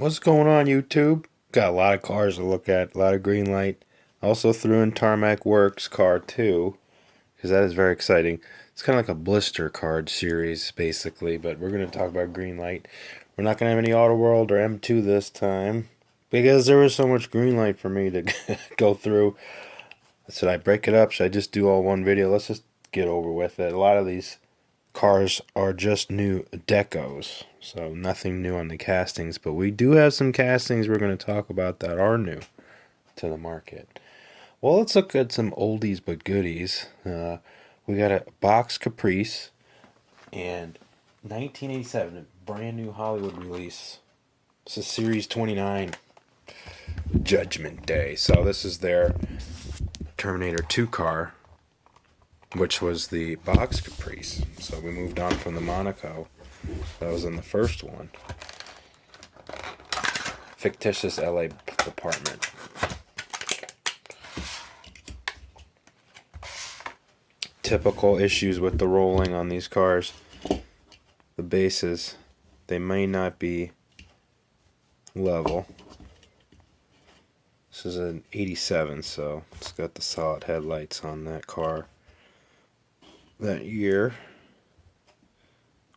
What's going on, YouTube? Got a lot of cars to look at, a lot of Greenlight. Also threw in Tarmac Works car too, because that is very exciting. It's kind of like a blister card series, basically, but we're going to talk about Greenlight. We're not going to have any Auto World or M2 this time, because there was so much Greenlight for me to go through. Should I break it up? Should I just do all one video? Let's just get over with it. A lot of these cars are just new decos, so nothing new on the castings, but we do have some castings we're going to talk about that are new to the market. Well, let's look at some oldies but goodies. We got a box Caprice and 1987, a brand new Hollywood release. This is Series 29 Judgement Day. So this is their Terminator 2 car, which was the box Caprice. So we moved on from the Monaco. That was in the first one. Fictitious LA department. Typical issues with the rolling on these cars. The bases, they may not be level. This is an 87, so it's got the solid headlights on that car. That year.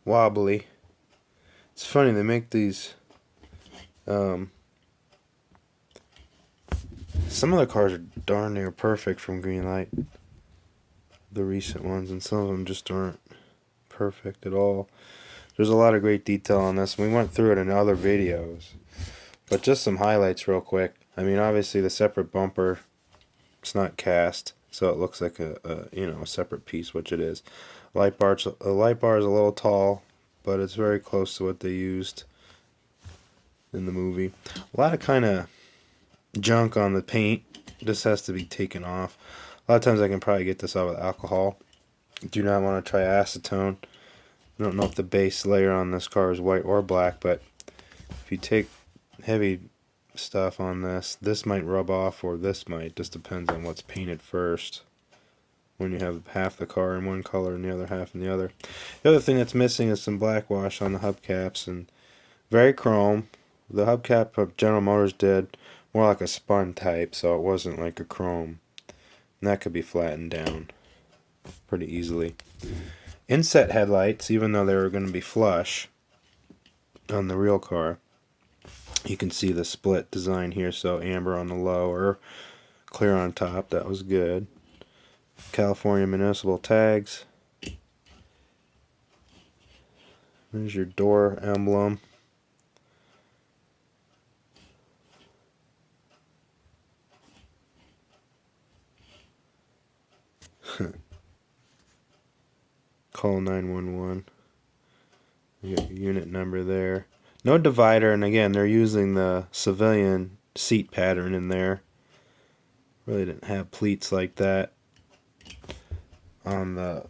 Wobbly. It's funny, they make these some of the cars are darn near perfect from Greenlight, the recent ones, and some of them just aren't perfect at all. There's a lot of great detail on this. We went through it in other videos, but just some highlights real quick. I mean, obviously the separate bumper, it's not cast, so it looks like a separate piece, which it is. The light bar is a little tall, but it's very close to what they used in the movie. A lot of kind of junk on the paint. This has to be taken off. A lot of times I can probably get this off with alcohol. Do not want to try acetone. I don't know if the base layer on this car is white or black, but if you take heavy stuff on this might rub off, or this might. Just depends on what's painted first. When you have half the car in one color and the other half in the other. The other thing that's missing is some black wash on the hubcaps, and very chrome. The hubcap of General Motors did more like a spun type, so it wasn't like a chrome. And that could be flattened down pretty easily. Inset headlights, even though they were going to be flush on the real car, you can see the split design here, so amber on the lower, clear on top. That was good. California municipal tags. There's your door emblem. Call 911. You got your unit number there. No divider, and again, they're using the civilian seat pattern in there. Really didn't have pleats like that on the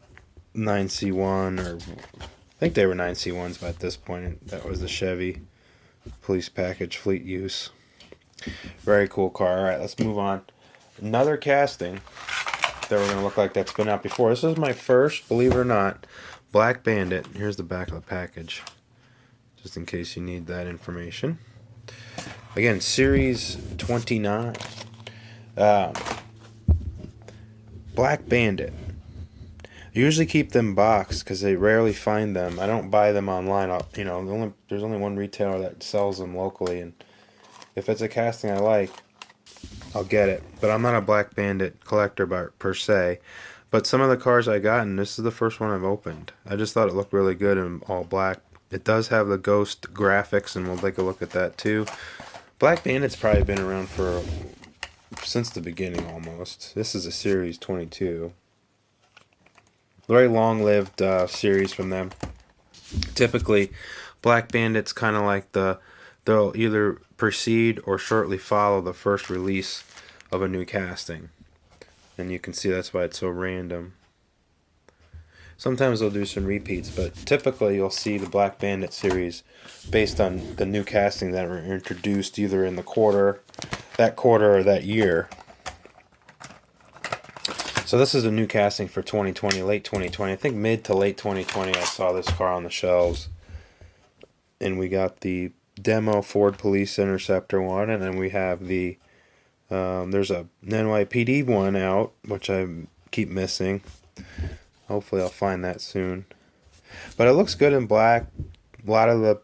9C1, or I think they were 9C1s by at this point. That was the Chevy police package fleet use. Very cool car. Alright, let's move on. Another casting that we're going to look like that's been out before. This is my first, believe it or not, Black Bandit. Here's the back of the package, just in case you need that information. Again, Series 29. Black Bandit. I usually keep them boxed because they rarely find them. I don't buy them online. There's only one retailer that sells them locally, and if it's a casting I like, I'll get it. But I'm not a Black Bandit collector per se. But some of the cars I got, and this is the first one I've opened, I just thought it looked really good in all black. It does have the ghost graphics, and we'll take a look at that too. Black Bandit's probably been around since the beginning almost. This is a Series 22. Very long-lived series from them. Typically, Black Bandit's kind of like they'll either precede or shortly follow the first release of a new casting. And you can see that's why it's so random. Sometimes they'll do some repeats, but typically you'll see the Black Bandit series based on the new casting that were introduced either in that quarter or that year. So this is a new casting for 2020, late 2020. I think mid to late 2020 I saw this car on the shelves. And we got the demo Ford Police Interceptor one, and then we have the there's a NYPD one out, which I keep missing. Hopefully I'll find that soon. But it looks good in black. A lot of the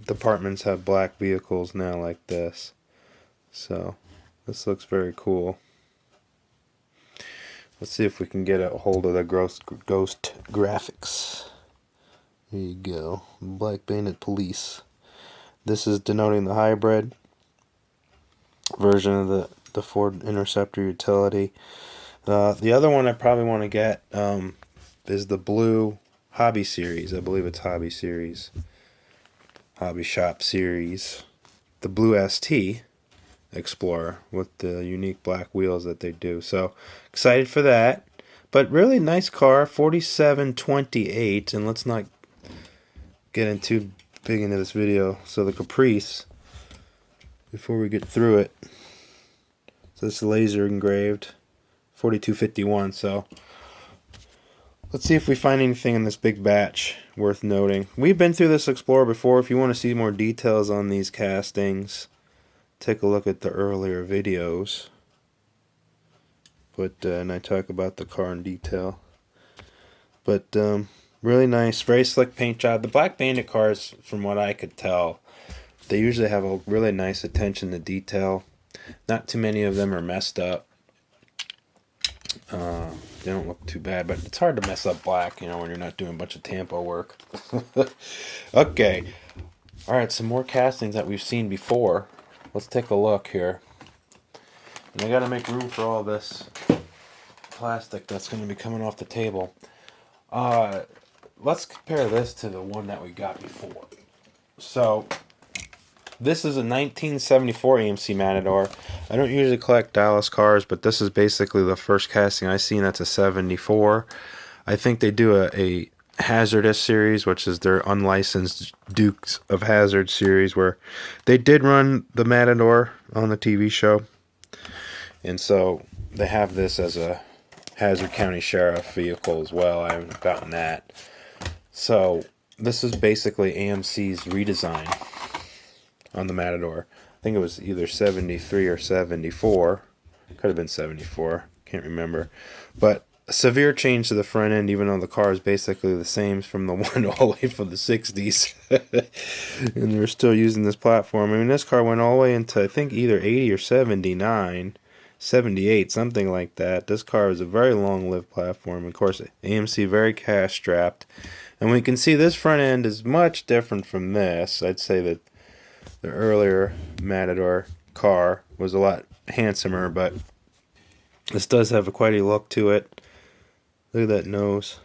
departments have black vehicles now like this. So this looks very cool. Let's see if we can get a hold of the ghost graphics. Here you go. Black Bandit Police. This is denoting the hybrid version of the Ford Interceptor utility. The other one I probably want to get is the blue Hobby Series. I believe it's Hobby Series. Hobby Shop Series. The blue ST Explorer with the unique black wheels that they do. So excited for that. But really nice car, 4728, and let's not get too big into this video. So the Caprice, before we get through it, so this is laser engraved 4251. So let's see if we find anything in this big batch worth noting. We've been through this Explorer before. If you want to see more details on these castings, take a look at the earlier videos. But and I talk about the car in detail. But really nice, very slick paint job. The Black Bandit cars, from what I could tell, they usually have a really nice attention to detail. Not too many of them are messed up. They don't look too bad, but it's hard to mess up black, you know, when you're not doing a bunch of tampo work. Okay. Alright, some more castings that we've seen before. Let's take a look here. And I gotta make room for all this plastic that's going to be coming off the table. Let's compare this to the one that we got before. So, this is a 1974 AMC Matador. I don't usually collect Dallas cars, but this is basically the first casting I've seen that's a 74. I think they do a Hazardous series, which is their unlicensed Dukes of Hazzard series, where they did run the Matador on the TV show. And so they have this as a Hazard County Sheriff vehicle as well. I haven't gotten that. So this is basically AMC's redesign on the Matador. I think it was either 73 or 74. Could have been 74. Can't remember. But a severe change to the front end, even though the car is basically the same from the one all the way from the 60s. And they're still using this platform. I mean, this car went all the way into, I think, either 80 or 79. 78, something like that. This car is a very long-lived platform. Of course, AMC very cash-strapped. And we can see this front end is much different from this. I'd say that the earlier Matador car was a lot handsomer, but this does have quite a look to it. Look at that nose.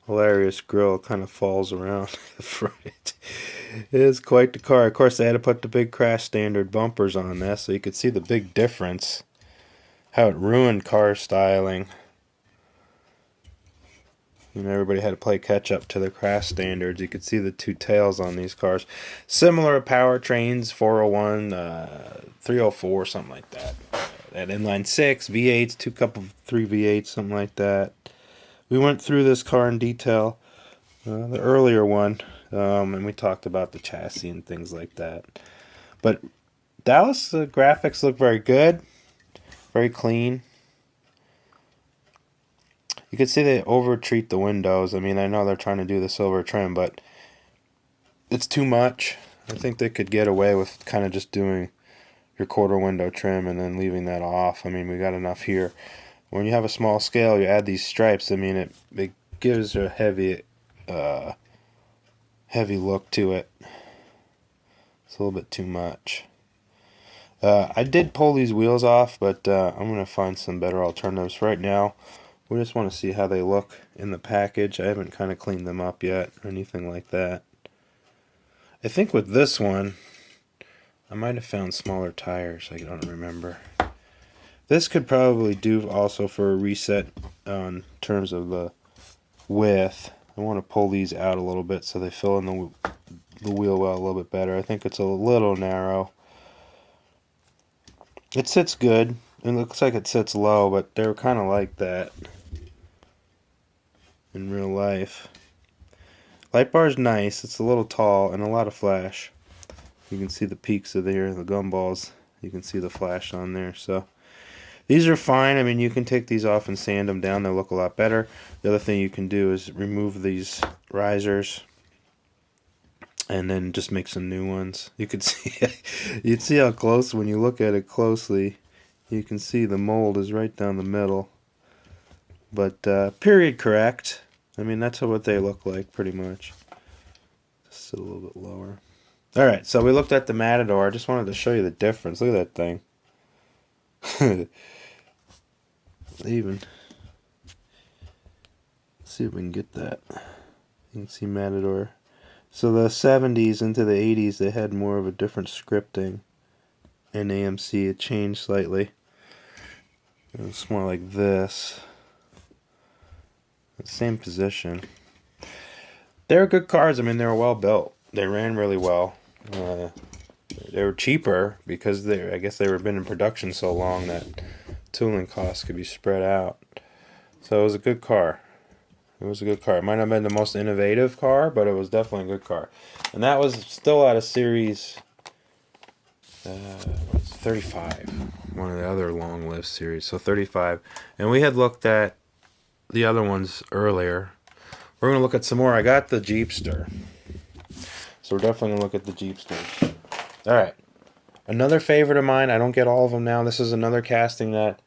Hilarious grill kind of falls around the front. It is quite the car. Of course, they had to put the big crash standard bumpers on this, so you could see the big difference. How it ruined car styling. You know, everybody had to play catch up to the crash standards. You could see the two tails on these cars. Similar powertrains, 401, 304, something like that. That inline 6, V8s, 3 V8s, something like that. We went through this car in detail, the earlier one, and we talked about the chassis and things like that. But Dallas graphics look very good, very clean. You can see they over-treat the windows. I mean, I know they're trying to do the silver trim, but it's too much. I think they could get away with kind of just doing your quarter window trim and then leaving that off. I mean, we got enough here. When you have a small scale, you add these stripes. I mean, it gives a heavy look to it. It's a little bit too much. I did pull these wheels off, but I'm going to find some better alternatives. Right now, we just want to see how they look in the package. I haven't kind of cleaned them up yet or anything like that. I think with this one, I might have found smaller tires. I don't remember. This could probably do also for a reset in terms of the width. I want to pull these out a little bit so they fill in the wheel well a little bit better. I think it's a little narrow. It sits good. It looks like it sits low, but they're kind of like that in real life. Light bar is nice. It's a little tall and a lot of flash. You can see the peaks of there, the gumballs. You can see the flash on there. So these are fine. I mean, you can take these off and sand them down. They'll look a lot better. The other thing you can do is remove these risers and then just make some new ones. You could see, you'd see how close, when you look at it closely, you can see the mold is right down the middle. But period correct. I mean, that's what they look like pretty much. Just sit a little bit lower. Alright, so we looked at the Matador. I just wanted to show you the difference. Look at that thing. Even. Let's see if we can get that. You can see Matador. So the 70s into the 80s, they had more of a different scripting. In AMC, it changed slightly. It's more like this. Same position. They were good cars. I mean, they were well built. They ran really well. They were cheaper because I guess they were been in production so long that tooling costs could be spread out. So it was a good car. It was a good car. It might not have been the most innovative car, but it was definitely a good car. And that was still out of series 35. One of the other long-lived series. So 35. And we had looked at the other ones earlier. We're going to look at some more. I got the Jeepster. So we're definitely going to look at the Jeepsters. Alright. Another favorite of mine. I don't get all of them now. This is another casting that...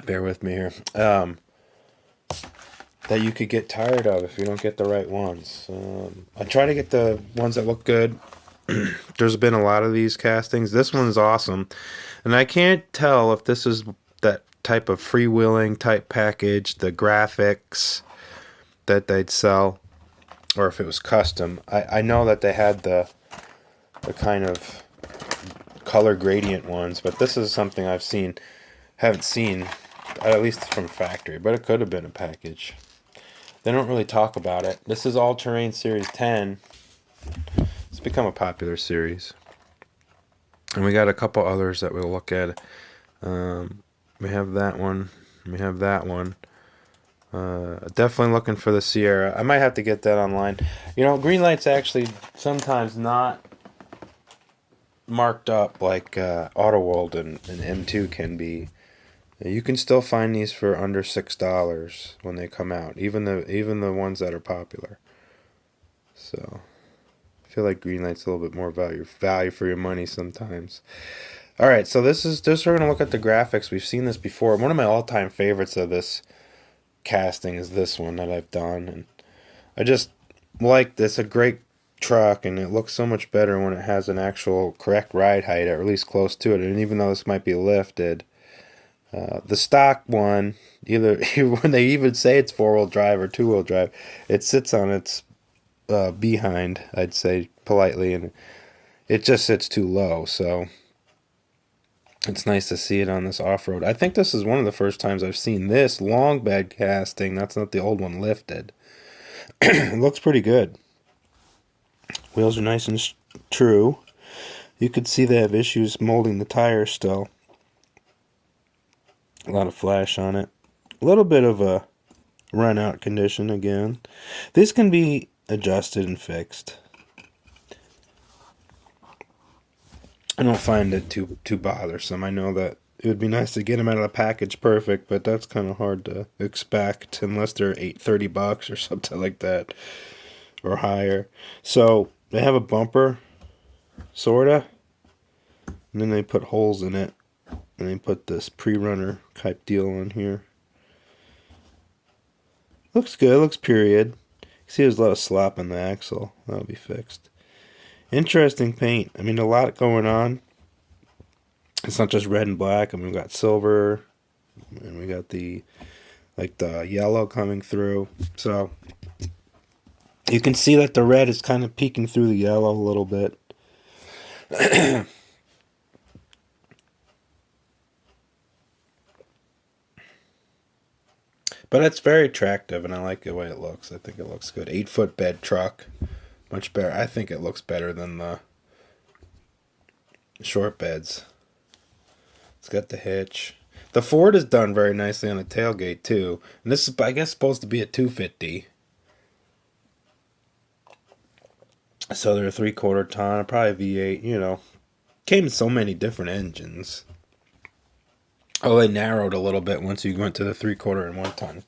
Bear with me here. That you could get tired of if you don't get the right ones. I try to get the ones that look good. There's been a lot of these castings. This one's awesome. And I can't tell if this is that type of freewheeling type package, the graphics that they'd sell, or if it was custom. I know that they had the kind of color gradient ones, but this is something haven't seen, at least from factory, but it could have been a package. They don't really talk about it. This is All Terrain Series 10. It's become a popular series. And we got a couple others that we'll look at. We have that one. We have that one. Definitely looking for the Sierra. I might have to get that online. You know, Greenlight's actually sometimes not marked up like Auto World and M2 can be. You can still find these for under $6 when they come out, even the ones that are popular. So I feel like Greenlight's a little bit more value for your money sometimes. All right, so this we're gonna look at the graphics. We've seen this before. One of my all-time favorites of this casting is this one that I've done, and I just like this. A great truck, and it looks so much better when it has an actual correct ride height, or at least close to it. And even though this might be lifted. The stock one, either when they even say it's 4-wheel drive or 2-wheel drive, it sits on its behind, I'd say politely, and it just sits too low. So it's nice to see it on this off-road. I think this is one of the first times I've seen this long bed casting. That's not the old one lifted. It looks pretty good. Wheels are nice and true. You could see they have issues molding the tires still. A lot of flash on it. A little bit of a run out condition again. This can be adjusted and fixed. I don't find it too bothersome. I know that it would be nice to get them out of the package perfect, but that's kind of hard to expect unless they're $30 or something like that or higher. So they have a bumper, sorta, and then they put holes in it. And they put this pre-runner type deal on here. Looks good, looks period. You see there's a lot of slop in the axle. That'll be fixed. Interesting paint. I mean, a lot going on. It's not just red and black. I mean, we got silver. And we got the yellow coming through. So you can see that the red is kind of peeking through the yellow a little bit. But it's very attractive, and I like the way it looks. I think it looks good. 8-foot bed truck. Much better. I think it looks better than the short beds. It's got the hitch. The Ford is done very nicely on the tailgate, too. And this is, I guess, supposed to be a 250. So they're a 3/4 ton, probably V8, you know. Came in so many different engines. Oh, they narrowed a little bit once you went to the 3/4 and 1 ton.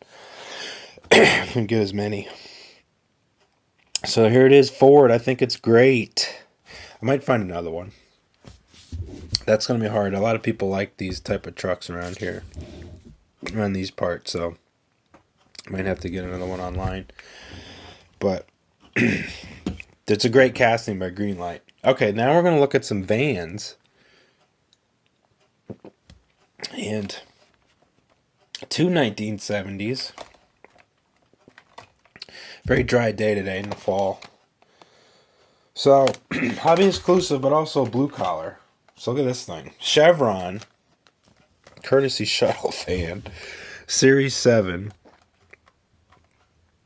Couldn't get as many. So here it is, Ford. I think it's great. I might find another one. That's going to be hard. A lot of people like these type of trucks around here, around these parts, so I might have to get another one online. But it's a great casting by Greenlight. Okay, now we're going to look at some vans. And two 1970s. Very dry day today in the fall. So, hobby exclusive, but also blue collar. So look at this thing. Chevron, courtesy Shuttle fan, Series 7.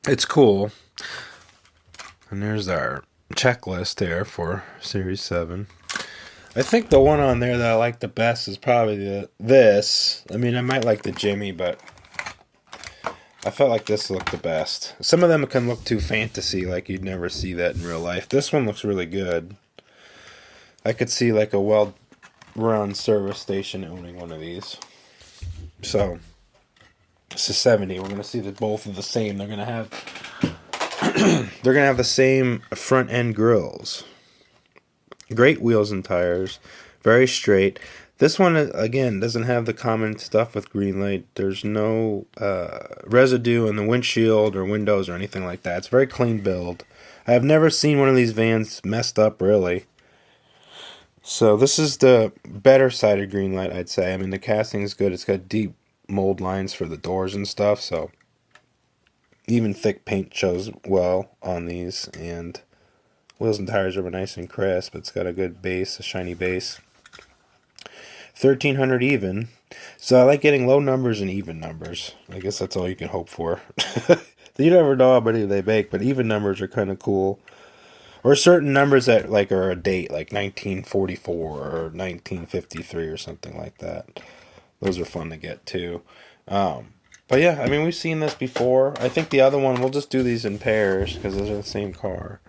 It's cool. And there's our checklist there for Series 7. I think the one on there that I like the best is probably this. I mean, I might like the Jimmy, but I felt like this looked the best. Some of them can look too fantasy, like you'd never see that in real life. This one looks really good. I could see like a well-run service station owning one of these. So, it's a 70. We're going to see that both are the same. They're going to have the same front end grills. Great wheels and tires. Very straight. This one, again, doesn't have the common stuff with Greenlight. There's no residue in the windshield or windows or anything like that. It's a very clean build. I have never seen one of these vans messed up, really. So this is the better side of Greenlight, I'd say. I mean, the casting is good. It's got deep mold lines for the doors and stuff, so even thick paint shows well on these. And wheels and tires are nice and crisp. It's got a good base, a shiny base. 1,300 even. So I like getting low numbers and even numbers. I guess that's all you can hope for. You never know how many they make, but even numbers are kind of cool. Or certain numbers that like are a date, like 1944 or 1953 or something like that. Those are fun to get too. But yeah, I mean, we've seen this before. I think the other one, we'll just do these in pairs because those are the same car.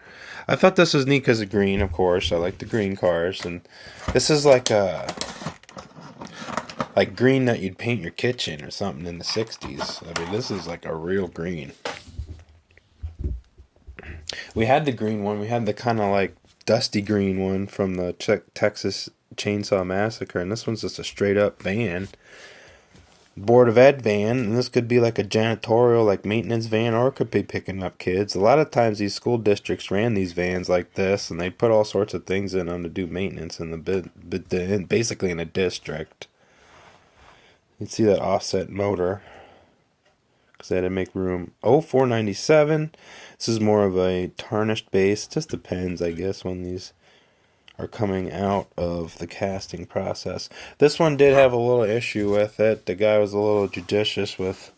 I thought this was neat because of green, of course. I like the green cars. And this is like green that you'd paint your kitchen or something in the 60s. I mean, this is like a real green. We had the green one. We had the kind of like dusty green one from the Texas Chainsaw Massacre. And this one's just a straight up van. Board of Ed van, and this could be like a janitorial, like maintenance van, or it could be picking up kids. A lot of times these school districts ran these vans like this, and they put all sorts of things in them to do maintenance in basically in a district. You can see that offset motor, because they had to make room. Oh, 497. This is more of a tarnished base. Just depends, I guess, when these are coming out of the casting process. This one did have a little issue with it. The guy was a little judicious with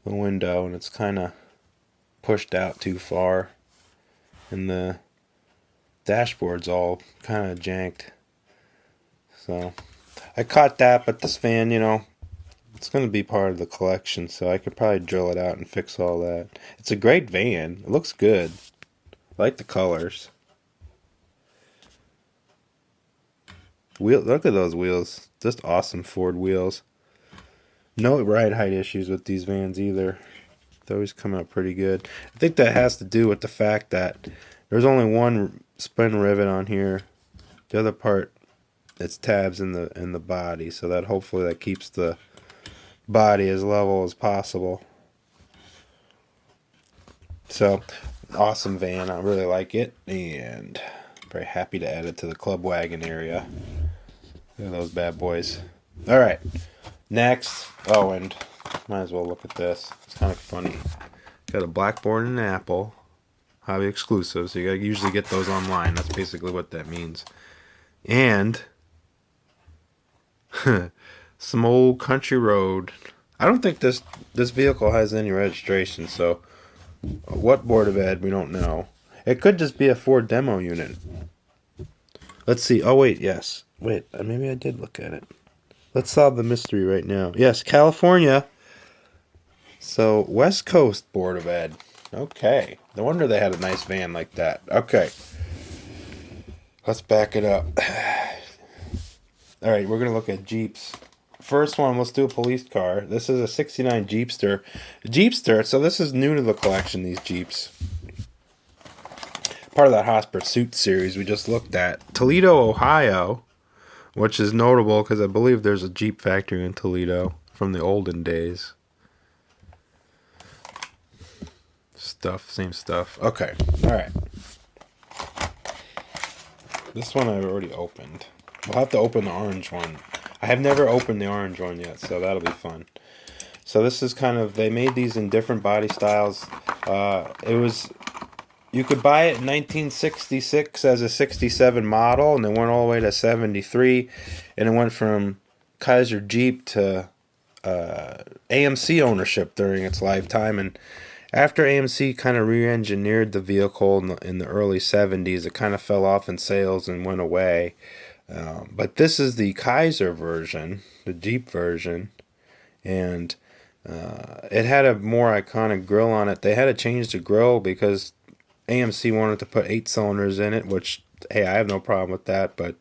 the window, and it's kind of pushed out too far. And the dashboard's all kind of janked. So I caught that, but this van, you know, it's going to be part of the collection, so I could probably drill it out and fix all that. It's a great van. It looks good. I like the colors. Look at those wheels. Just awesome Ford wheels. No ride height issues with these vans either. They always come out pretty good. I think that has to do with the fact that there's only one spin rivet on here. The other part, it's tabs in the body, so that hopefully that keeps the body as level as possible. So, awesome van. I really like it, and very happy to add it to the club wagon area. Look at those bad boys. Alright, next. Oh, and might as well look at this. It's kind of funny. Got a blackboard and an apple. Hobby exclusive, so you gotta usually get those online. That's basically what that means. And some old country road. I don't think this vehicle has any registration, so what Board of Ed, we don't know. It could just be a Ford demo unit. Let's see. Oh, wait, yes. Wait, maybe I did look at it. Let's solve the mystery right now. Yes, California. So, West Coast Board of Ed. Okay. No wonder they had a nice van like that. Okay. Let's back it up. All right, we're going to look at Jeeps. First one, let's do a police car. This is a 69 Jeepster. Jeepster, so this is new to the collection, these Jeeps. Part of that Hot Pursuit series we just looked at. Toledo, Ohio, which is notable because I believe there's a Jeep factory in Toledo from the olden days. Same stuff. Okay, all right. This one I've already opened. We'll have to open the orange one. I have never opened the orange one yet, so that'll be fun. So this is kind of, they made these in different body styles. You could buy it in 1966 as a 67 model, and it went all the way to 73, and it went from Kaiser Jeep to AMC ownership during its lifetime. And after AMC kind of re-engineered the vehicle in the early 70s, it kind of fell off in sales and went away. But this is the Kaiser version, the Jeep version, and it had a more iconic grille on it. They had to change the grille because AMC wanted to put 8 cylinders in it, which, hey, I have no problem with that, but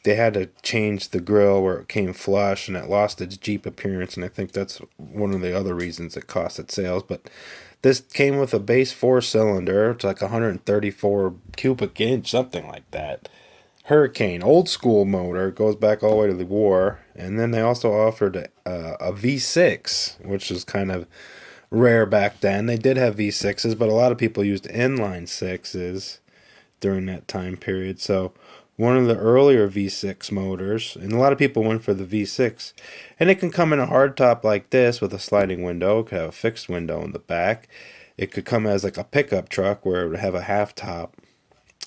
they had to change the grille where it came flush and it lost its Jeep appearance, and I think that's one of the other reasons it cost its sales. But this came with a base 4-cylinder. It's like 134 cubic inch, something like that. Huracan, old school motor, goes back all the way to the war. And then they also offered a V6, which was kind of rare back then. They did have V6s, but a lot of people used inline 6s during that time period. So one of the earlier V6 motors, and a lot of people went for the V6. And it can come in a hardtop like this with a sliding window. It could have a fixed window in the back. It could come as like a pickup truck where it would have a half top.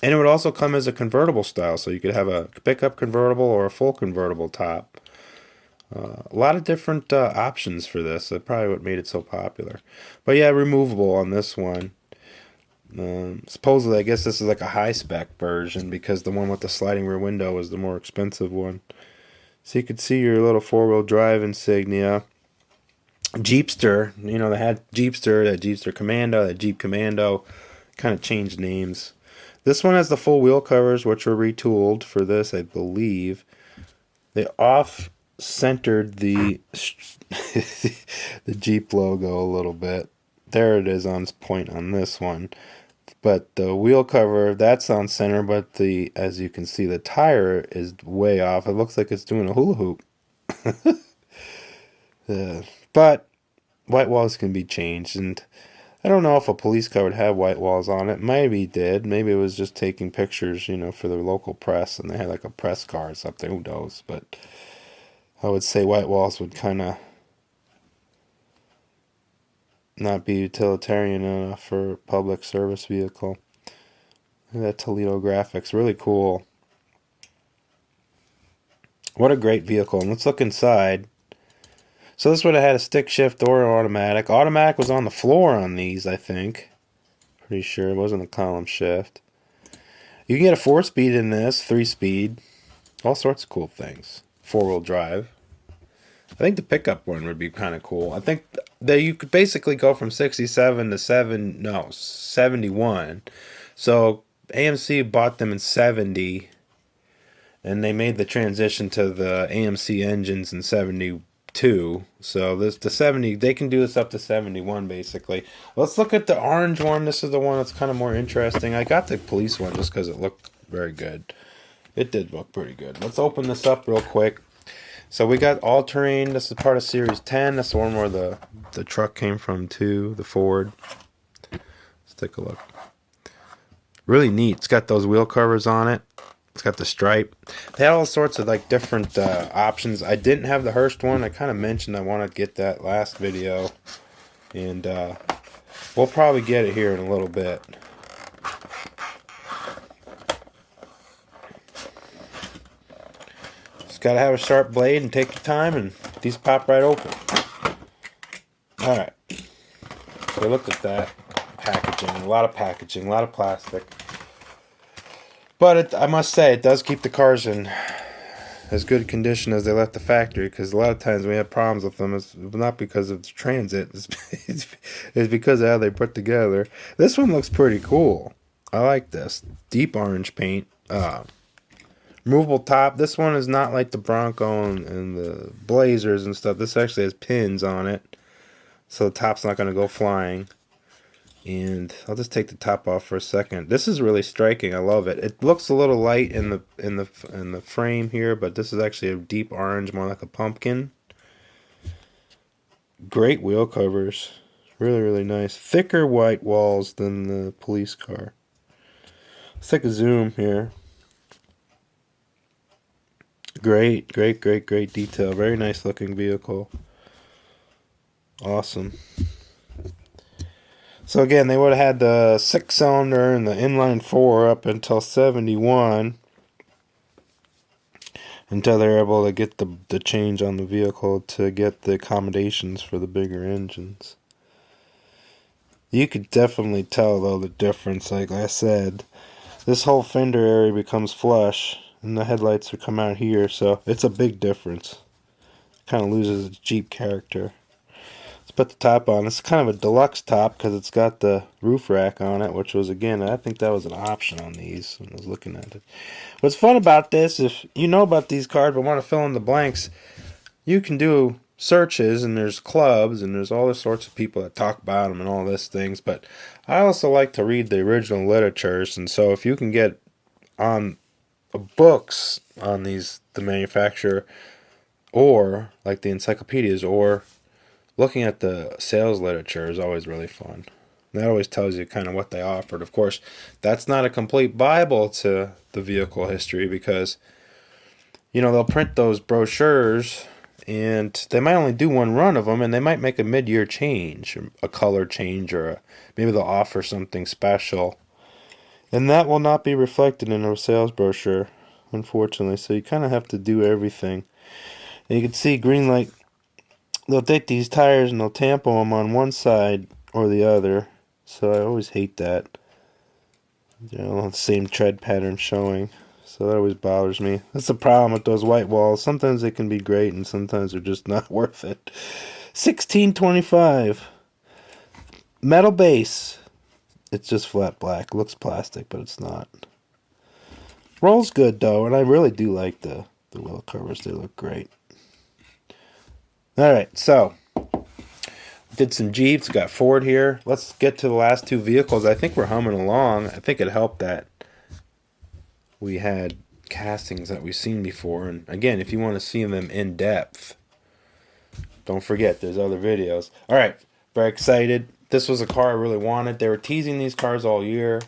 And it would also come as a convertible style, so you could have a pickup convertible or a full convertible top. A lot of different options for this. That's probably what made it so popular. But yeah, removable on this one. Supposedly, I guess this is like a high-spec version because the one with the sliding rear window is the more expensive one. So you could see your little four-wheel drive insignia. Jeepster, they had Jeepster, that Jeepster Commando, that Jeep Commando, kind of changed names. This one has the full wheel covers, which were retooled for this, I believe. They off-centered the the Jeep logo a little bit. There it is on point on this one. But the wheel cover, that's on center, but as you can see, the tire is way off. It looks like it's doing a hula hoop. But white walls can be changed, and I don't know if a police car would have white walls on it. Maybe it did. Maybe it was just taking pictures, for the local press, and they had like a press car or something. Who knows? But I would say white walls would kind of not be utilitarian enough for a public service vehicle. Look at that Toledo graphics. Really cool. What a great vehicle. And let's look inside. So this would have had a stick shift or an automatic. Automatic was on the floor on these, I think. Pretty sure it wasn't a column shift. You can get a 4-speed in this, 3-speed. All sorts of cool things. 4-wheel drive. I think the pickup one would be kind of cool. I think that you could basically go from 67 to 71. So AMC bought them in 70, and they made the transition to the AMC engines in 72. So the 70, they can do this up to 71 basically. Let's look at the orange one. This is the one that's kind of more interesting. I got the police one just because it looked very good. It did look pretty good. Let's open this up real quick. So we got all-terrain. This is part of Series 10. That's the one where the truck came from too, the Ford. Let's take a look. Really neat. It's got those wheel covers on it. It's got the stripe. They had all sorts of like different options. I didn't have the Hurst one. I kind of mentioned I want to get that last video. And we'll probably get it here in a little bit. Got to have a sharp blade and take your time, and these pop right open. Alright. So look at that packaging. A lot of packaging, a lot of plastic. But I must say, it does keep the cars in as good condition as they left the factory, because a lot of times we have problems with them. It's not because of the transit. It's because of how they put together. This one looks pretty cool. I like this. Deep orange paint. removable top. This one is not like the Bronco and the Blazers and stuff. This actually has pins on it, so the top's not going to go flying. And I'll just take the top off for a second. This is really striking. I love it. It looks a little light in the frame here, but this is actually a deep orange, more like a pumpkin. Great wheel covers. Really, really nice. Thicker white walls than the police car. Let's take a zoom here. Great detail. Very nice looking vehicle. Awesome. So again, they would have had the 6-cylinder and the inline 4 up until 71. Until they were able to get the change on the vehicle to get the accommodations for the bigger engines. You could definitely tell though the difference. Like I said, this whole fender area becomes flush and the headlights would come out here, so it's a big difference. Kind of loses its Jeep character. Let's put the top on. It's kind of a deluxe top because it's got the roof rack on it, which was, again, I think that was an option on these when I was looking at it. What's fun about this, if you know about these cars but want to fill in the blanks, you can do searches, and there's clubs, and there's all the sorts of people that talk about them and all these things, but I also like to read the original literatures, and so if you can get on books on the manufacturer, or like the encyclopedias, or looking at the sales literature is always really fun. That always tells you kind of what they offered. Of course, that's not a complete Bible to the vehicle history because, they'll print those brochures and they might only do one run of them and they might make a mid-year change, a color change, or maybe they'll offer something special. And that will not be reflected in a sales brochure, unfortunately. So you kind of have to do everything. And you can see Greenlight, they'll take these tires and they'll tampo them on one side or the other. So I always hate that. The same tread pattern showing. So that always bothers me. That's the problem with those white walls. Sometimes they can be great and sometimes they're just not worth it. 1625. Metal base. It's just flat black. Looks plastic, but it's not. Rolls good though, and I really do like the wheel covers. They look great. Alright, so did some Jeeps, got Ford here. Let's get to the last two vehicles. I think we're humming along. I think it helped that we had castings that we've seen before. And again, if you want to see them in depth, don't forget there's other videos. Alright, very excited. This was a car I really wanted. They were teasing these cars all year.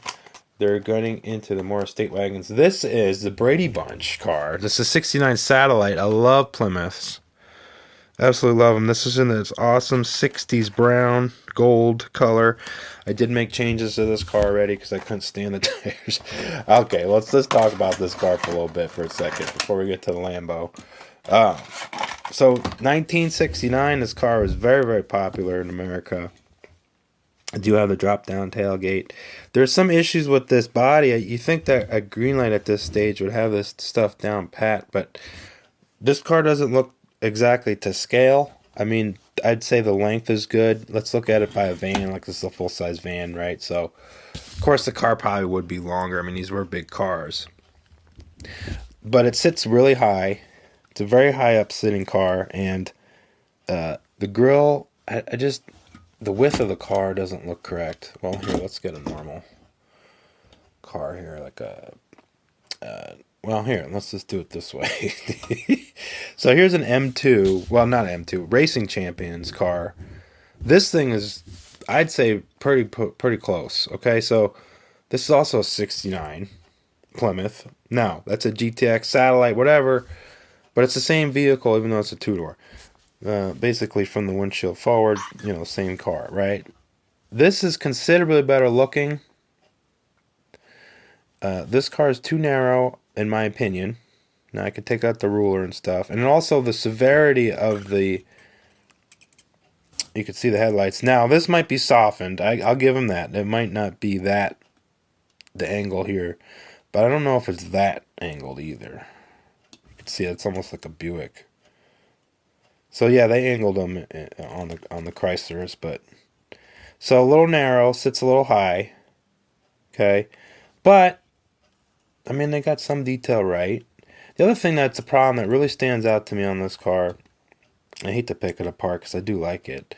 They're getting into the more estate wagons. This is the Brady Bunch car. This is 69 Satellite. I love Plymouths. Absolutely love them. This is in this awesome 60s brown gold color. I did make changes to this car already because I couldn't stand the tires. Okay, let's talk about this car for a little bit for a second before we get to the Lambo. So 1969, this car was very, very popular in America. I do have the drop-down tailgate. There's some issues with this body. You think that a Greenlight at this stage would have this stuff down pat, but this car doesn't look exactly to scale. I mean, I'd say the length is good. Let's look at it by a van. Like, this is a full-size van, right? So, of course, the car probably would be longer. I mean, these were big cars. But it sits really high. It's a very high-up sitting car, and the grille, the width of the car doesn't look correct. Well, here, let's get a normal car here, like well, here, let's just do it this way. So here's an M2, well, not M2, Racing Champions car. This thing is, I'd say, pretty close, okay? So this is also a 69 Plymouth. Now, that's a GTX Satellite, whatever, but it's the same vehicle, even though it's a two-door. Basically from the windshield forward, same car, right? This is considerably better looking. This car is too narrow, in my opinion. Now I could take out the ruler and stuff. And also the severity of you can see the headlights. Now, this might be softened. I'll give them that. It might not be the angle here. But I don't know if it's that angled either. You can see it's almost like a Buick. So yeah, they angled them on the Chryslers, but so a little narrow, sits a little high. Okay, but I mean, they got some detail right. The other thing that's a problem that really stands out to me on this car, I hate to pick it apart because I do like it.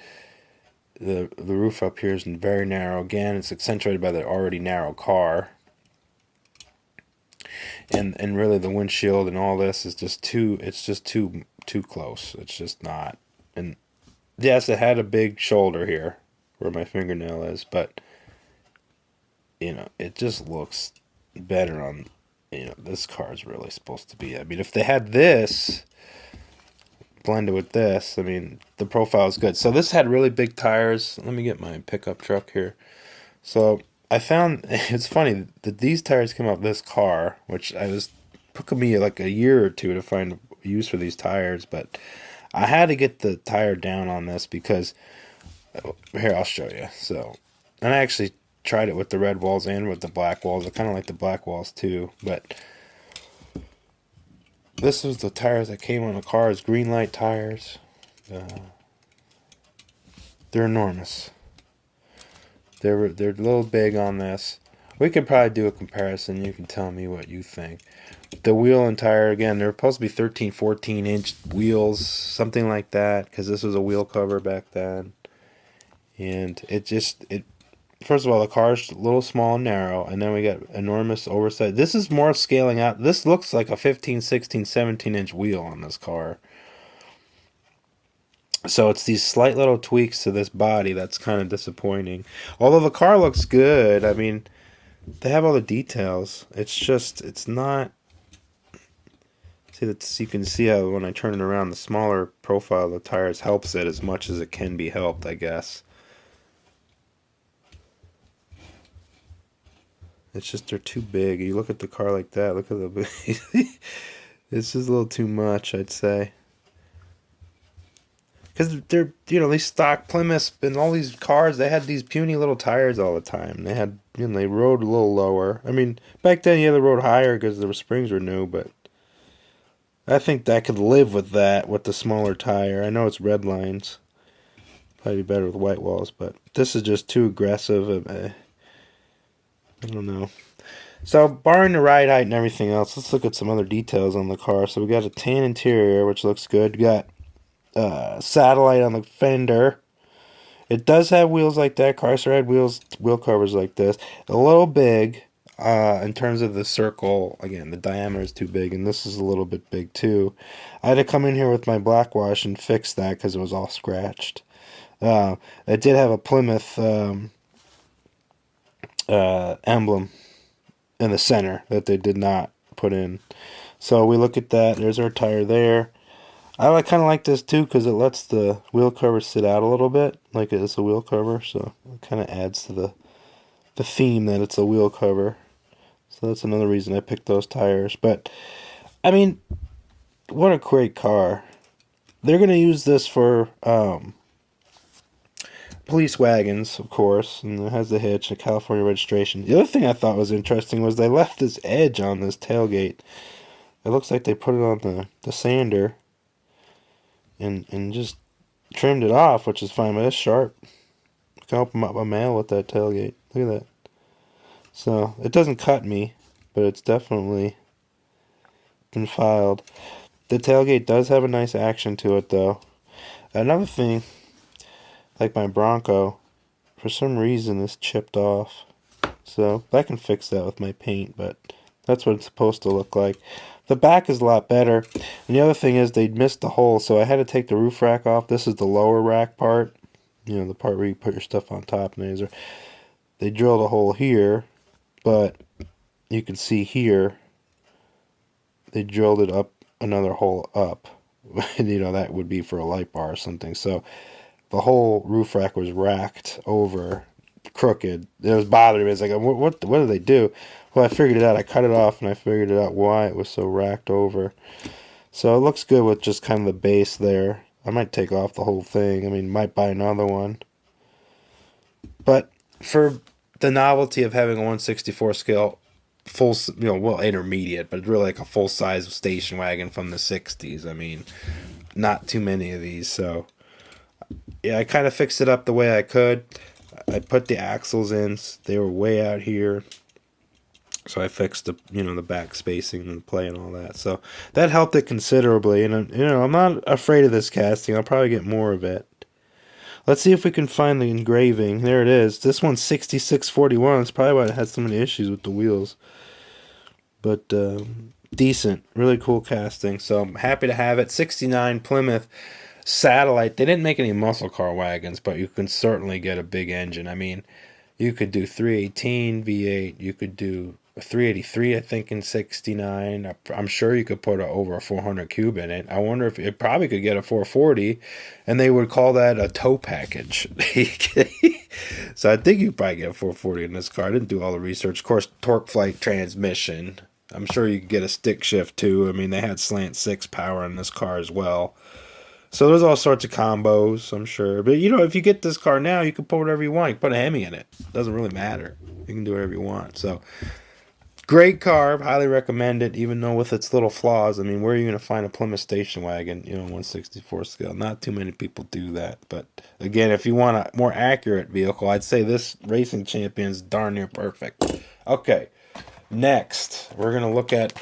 The roof up here is very narrow. Again, it's accentuated by the already narrow car. And really the windshield and all this is just too, it's just too close. It's just not. And yes, it had a big shoulder here where my fingernail is, but it just looks better on, this car is really supposed to be. I mean, if they had this blended with this, I mean, the profile is good. So this had really big tires. Let me get my pickup truck here. So I found, it's funny that these tires came off this car, which took me like a year or two to find a use for these tires, but I had to get the tire down on this because, here, I'll show you. So, and I actually tried it with the red walls and with the black walls. I kind of like the black walls too, but this was the tires that came on the cars, Greenlight tires. They're enormous. They're a little big on this. We could probably do a comparison. You can tell me what you think. The wheel and tire, again, they're supposed to be 13, 14-inch wheels, something like that, because this was a wheel cover back then. And first of all, the car's a little small and narrow, and then we got enormous oversized. This is more scaling out. This looks like a 15, 16, 17-inch wheel on this car. So it's these slight little tweaks to this body that's kind of disappointing. Although the car looks good, I mean, they have all the details. It's not. See that you can see how when I turn it around, the smaller profile of the tires helps it as much as it can be helped, I guess. It's just they're too big. You look at the car like that. Look at the. It's just a little too much, I'd say. Because they're, these stock Plymouths and all these cars, they had these puny little tires all the time. They had, they rode a little lower. I mean, back then, they rode higher because the springs were new, but I think I could live with that, with the smaller tire. I know it's red lines. Probably better with white walls, but this is just too aggressive. I don't know. So, barring the ride height and everything else, let's look at some other details on the car. So, we got a tan interior, which looks good. We got satellite on the fender. It does have wheels like that. Kaiser had wheel covers like this. A little big in terms of the circle. Again, the diameter is too big, and this is a little bit big too. I had to come in here with my black wash and fix that because it was all scratched. It did have a Plymouth emblem in the center that they did not put in. So we look at that. There's our tire there. I kind of like this too because it lets the wheel cover sit out a little bit, like it's a wheel cover. So it kind of adds to the theme that it's a wheel cover. So that's another reason I picked those tires. But I mean, what a great car! They're gonna use this for police wagons, of course, and it has the hitch, a California registration. The other thing I thought was interesting was they left this edge on this tailgate. It looks like they put it on the sander. And just trimmed it off, which is fine, but it's sharp. I can open up my mail with that tailgate. Look at that. So, it doesn't cut me, but it's definitely been filed. The tailgate does have a nice action to it, though. Another thing, like my Bronco, for some reason this chipped off. So, I can fix that with my paint, but that's what it's supposed to look like. The back is a lot better. And the other thing is they missed the hole, so I had to take the roof rack off. This is the lower rack part. The part where you put your stuff on top. And they drilled a hole here, but you can see here they drilled it up, another hole up. That would be for a light bar or something. So the whole roof rack was racked over, crooked. It was bothering me. It's like, what do they do? Well, I figured it out. I cut it off and I figured it out why it was so racked over. So it looks good with just kind of the base there. I might take off the whole thing. I mean, might buy another one. But for the novelty of having a 1/64 scale full, intermediate, but really like a full size station wagon from the 60s. I mean, not too many of these. So yeah, I kind of fixed it up the way I could. I put the axles in. They were way out here. So I fixed the the back spacing and play and all that. So that helped it considerably. And I'm not afraid of this casting. I'll probably get more of it. Let's see if we can find the engraving. There it is. This one's 6641. That's probably why it had so many issues with the wheels. But decent, really cool casting. So I'm happy to have it. 69 Plymouth Satellite. They didn't make any muscle car wagons, but you can certainly get a big engine. I mean, you could do 318 V8. You could do a 383, I think, in 69. I'm sure you could put over a 400 cube in it. I wonder if it probably could get a 440, and they would call that a tow package. So I think you probably get a 440 in this car. I didn't do all the research. Of course, torque flight transmission. I'm sure you could get a stick shift too. I mean, they had slant 6 power in this car as well. So there's all sorts of combos, I'm sure. But, if you get this car now, you can put whatever you want. You can put a Hemi in it. It doesn't really matter. You can do whatever you want. So, great car. Highly recommend it, even though with its little flaws. I mean, where are you going to find a Plymouth station wagon, 1/64 scale? Not too many people do that. But, again, if you want a more accurate vehicle, I'd say this Racing Champion's darn near perfect. Okay. Next, we're going to look at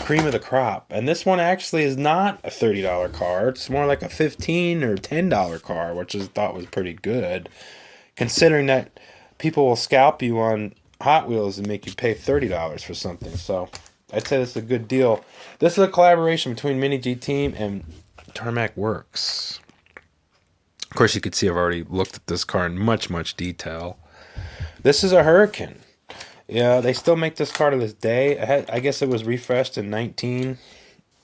Cream of the Crop. And this one actually is not a $30 car. It's more like a $15 or $10 car, which I thought was pretty good, considering that people will scalp you on Hot Wheels and make you pay $30 for something. So I'd say this is a good deal. This is a collaboration between Mini G Team and Tarmac Works. Of course, you can see I've already looked at this car in much, much detail. This is a Huracan. Yeah, they still make this car to this day. I guess it was refreshed in 19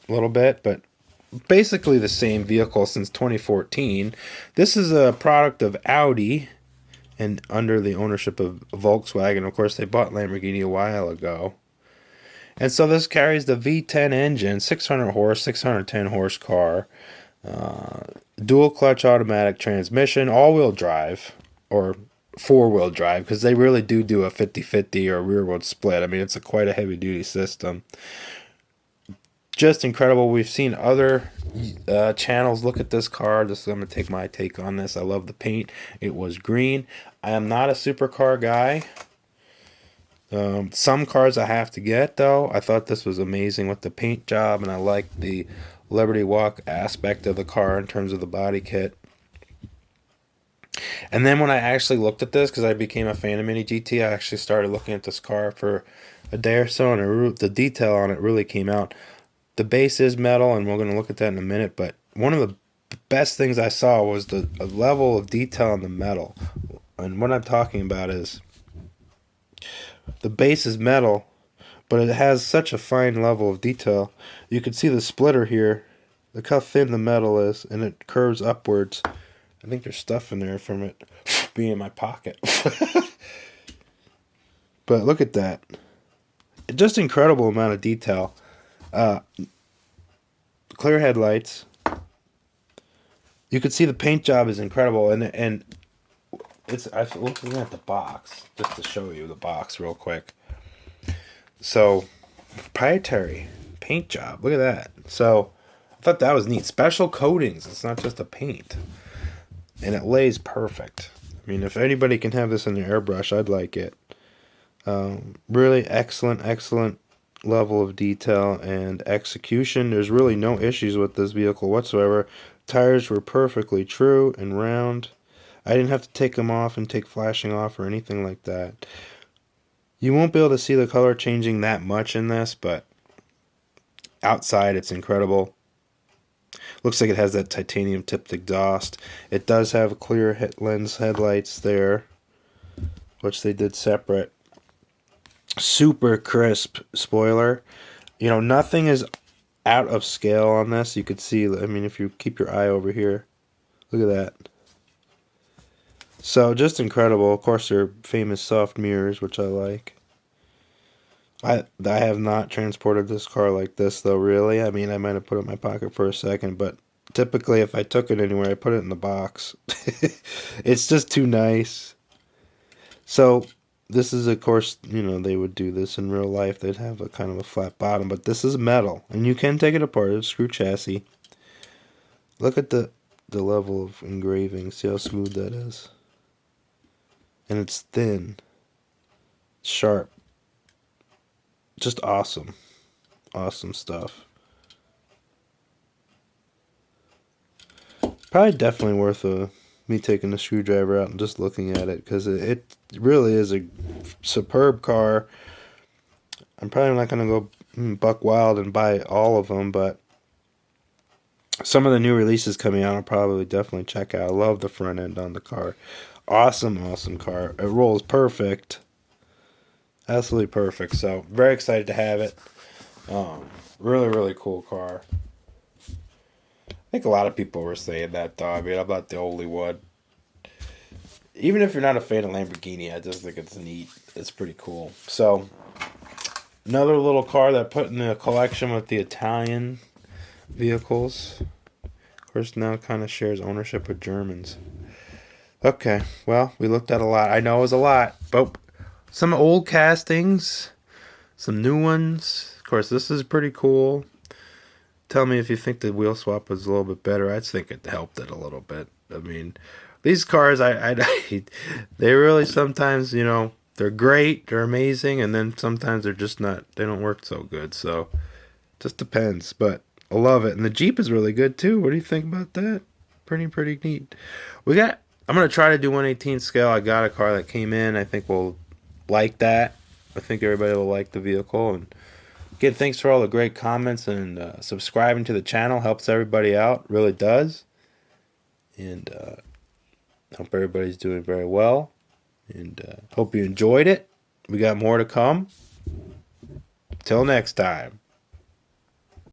a little bit, but basically the same vehicle since 2014. This is a product of Audi and under the ownership of Volkswagen. Of course, they bought Lamborghini a while ago. And so this carries the V10 engine, 600 horse, 610 horse car, dual clutch automatic transmission, all-wheel drive, or four-wheel drive, because they really do a 50-50 or rear-wheel split. I mean, it's quite a heavy-duty system. Just incredible. We've seen other channels look at this car. I'm going to take my take on this. I love the paint. It was green. I am not a supercar guy. Some cars I have to get, though. I thought this was amazing with the paint job, and I liked the Liberty Walk aspect of the car in terms of the body kit. And then when I actually looked at this, because I became a fan of Mini GT, I actually started looking at this car for a day or so, and the detail on it really came out. The base is metal, and we're going to look at that in a minute, but one of the best things I saw was the level of detail on the metal. And what I'm talking about is the base is metal, but it has such a fine level of detail. You can see the splitter here. Look how thin the metal is, and it curves upwards. I think there's stuff in there from it being in my pocket. But look at that. Just incredible amount of detail. Clear headlights. You can see the paint job is incredible, and I'm looking at the box just to show you the box real quick. So, proprietary paint job. Look at that. So, I thought that was neat. Special coatings. It's not just a paint. And it lays perfect. I mean, if anybody can have this in their airbrush, I'd like it. Really excellent level of detail and execution. There's really no issues with this vehicle whatsoever. Tires were perfectly true and round. I didn't have to take them off and take flashing off or anything like that. You won't be able to see the color changing that much in this, but outside it's incredible. Looks like it has that titanium tipped exhaust. It does have clear lens headlights there, which they did separate. Super crisp spoiler. Nothing is out of scale on this. You could see, I mean, if you keep your eye over here, look at that. So, just incredible. Of course, they're famous soft mirrors, which I like. I have not transported this car like this, though, really. I mean, I might have put it in my pocket for a second, but typically if I took it anywhere, I put it in the box. It's just too nice. So, this is, of course, they would do this in real life. They'd have a kind of a flat bottom, but this is metal, and you can take it apart. It's a screw chassis. Look at the level of engraving. See how smooth that is? And it's thin. Sharp. Just awesome. Awesome stuff. Probably definitely worth me taking the screwdriver out and just looking at it, because it really is a superb car. I'm probably not going to go buck wild and buy all of them, but some of the new releases coming out I'll probably definitely check out. I love the front end on the car. Awesome, awesome car. It rolls perfect. Absolutely perfect. So, very excited to have it. Really, really cool car. I think a lot of people were saying that, though. I mean, I'm not the only one. Even if you're not a fan of Lamborghini, I just think it's neat. It's pretty cool. So, another little car that put in the collection with the Italian vehicles. Of course, now kind of shares ownership with Germans. Okay, well, we looked at a lot. I know it was a lot, but some old castings, some new ones. Of course, this is pretty cool. Tell me if you think the wheel swap was a little bit better. I think it helped it a little bit. I mean, these cars, they really sometimes, they're great, they're amazing, and then sometimes they're just not, they don't work so good. So, just depends, but I love it. And the Jeep is really good too. What do you think about that? Pretty neat. I'm going to try to do 1/18 scale. I got a car that came in. I think we'll like that. I think everybody will like the vehicle. And again, thanks for all the great comments, and subscribing to the channel helps everybody out. Really does. And hope everybody's doing very well. And hope you enjoyed it. We got more to come. Till next time.